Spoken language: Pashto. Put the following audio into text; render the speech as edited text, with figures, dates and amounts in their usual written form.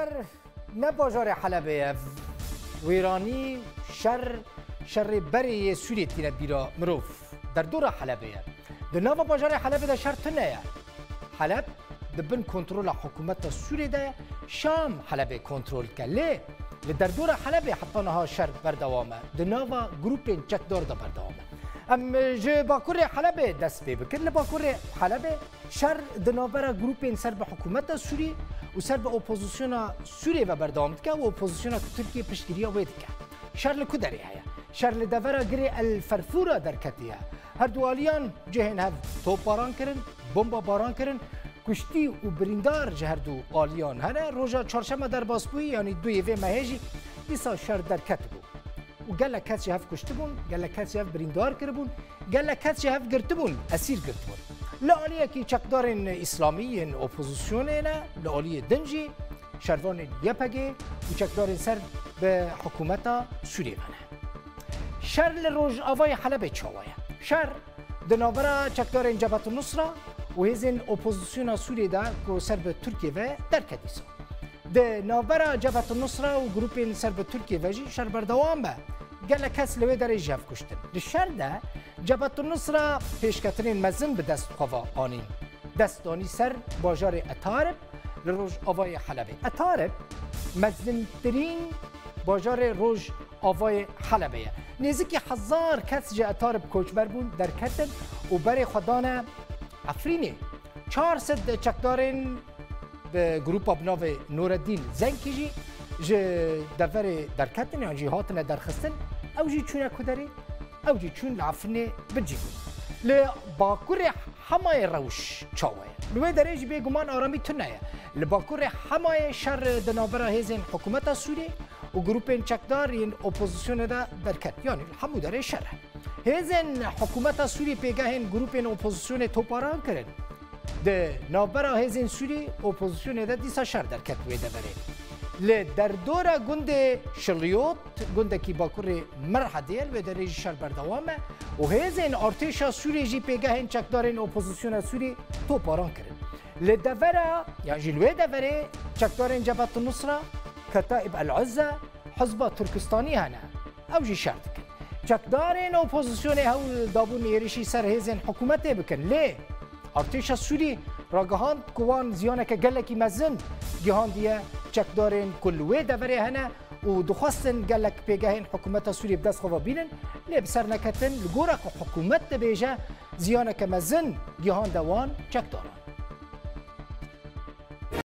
شر نه باجار حلبه ویرانی شر بری سوریه تیره بیرا مروف در دور حلبه در ناو باجار حلبه ده شر تنه حلب دبن کنترل حکومت سوریه ده شام حلبه کنترل کله در دور حلبه حتی نها شر بردوامه در ناو گروپین چکدار ده بردوامه جه باکور حلبه دست پی بکر لباکور حلبه شر دنابرا گروپین سر به حکومت سوریه و سر به اپوزیسیون سوریه و بردامت که و اپوزیسیون ترکیه پشتگیری وید که شر لکو داری هیا شر لدورا گری الفرفورا در کتیه هر دوالیان جهن هف توپ باران کرن بمبا باران کرن کشتی و بریندار جهر دو آلیان هنه روژا چارشمه در باسپوی یعنی دو یوه مهیجی دیسا شر در کت بود و گله کسی هف کشته بون گله کسی هف بریندار کربون گله کسی هف گرته بون اسیر گرته بون لعالیه که چکدارن اسلامی اپوزیسیون نه لعالیه دنجی شروان یپگه و چکدارن سر به حکومت سوریه منه شر لروج آوای حلب چاوایه شر دنابرا چکدارن جبهت النصره و هزین اپوزیسیون سوریه ده که سر به ترکیه و در کدیسا ده نابرا جبهت النصره و گروپین سر به ترکیه و جی شر بردوام به گله کس لوی در جف کشتن لشر ده جبهت النصره پیشکترین مزن به دست خوا آنین دستانی سر باجار اتارب لروج آوای حلبه اتارب مزنترین باجار روج آوای حلبه نزدیک 1000 کس جه اتارب کوچبر بون در کتن و برای خدانه افرینی 400 چکدارین به گروپ ابناو نورالدین زنکیجی جه دور در کتن یا جه هاتنه در خستن او جه چونه کداری او جه چون لعفنه بجی لباکور همای روش چاوه لوی دریج بیگمان آرامی تنه لباکور همای شر دنابرا هزین حکومت سوریه و گروپین چکدار این اپوزیسیون ده در کت یعنی همو داره شر هزین حکومت سوریه پیگه گروپین اپوزیسیون توپاران کرن ده نابرا هزین سوریه اپوزیسیون ده دیسا شر در کت ویده بره در دور گند شلیوت گند کی باکور مرحدیل و در شر بردوامه و هزین ارتشا سوریه جی پیگه هن چکدارین اپوزیسیون سوریه توپاران کرن لدورا يعني جلوه دوره چکدارین جبهت النصره كتائب العزة حزب تركستاني هنا او جي شرط كن چکدارین اپوزیسیون هول دابون ایریشی سر هزین حکومت بکن ليه ارتش سوری راگهاند کوان زیانه که گلکی مزن گهان دیه چکدارین کلوه دوره هنه و دخواستن گلک پیگهین حکومت سوری بدست خواه بینن لی بسر نکتن لگوره که حکومت بیجه زیانه که مزن گهان دوان چکداران